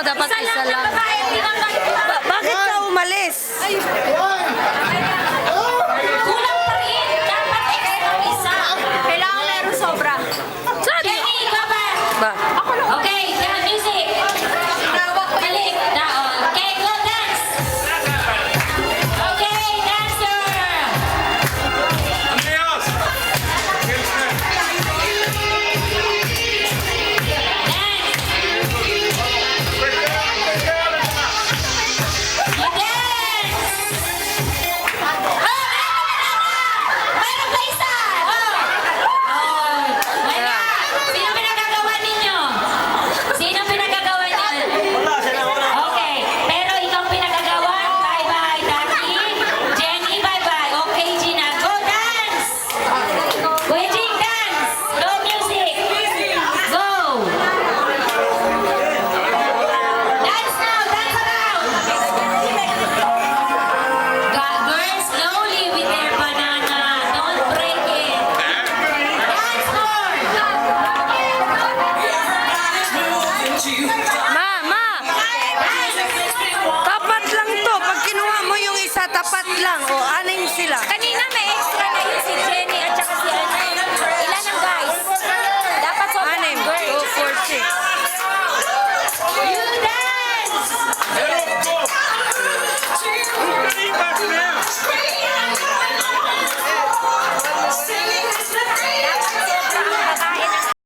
dapat isa lang. Babae, di ba Bakit ka umalis? kulang pa rin. Dapat extra isa. Kailangan meron sobra. Jenny, ikaw ba? Ba? Okay, music. Balik. Okay, go dance. Okay, dancer. Andreas! Mayroon pa isa! Wala! Sino pinagagawa ninyo? Sino pinagagawa ninyo? Okay, pero ikaw pinagagawa. Bye-bye, Dati. Jenny, bye-bye. Okay, Gina. Go dance! Kuya Jing, dance! Go music! Go! Dance now! Dance around! Girls, slowly with their banana. Don't break it. Dance more! Ma! Tapat lang to. Pag kinuha mo yung isa, tapat lang. O, anim sila. Kanina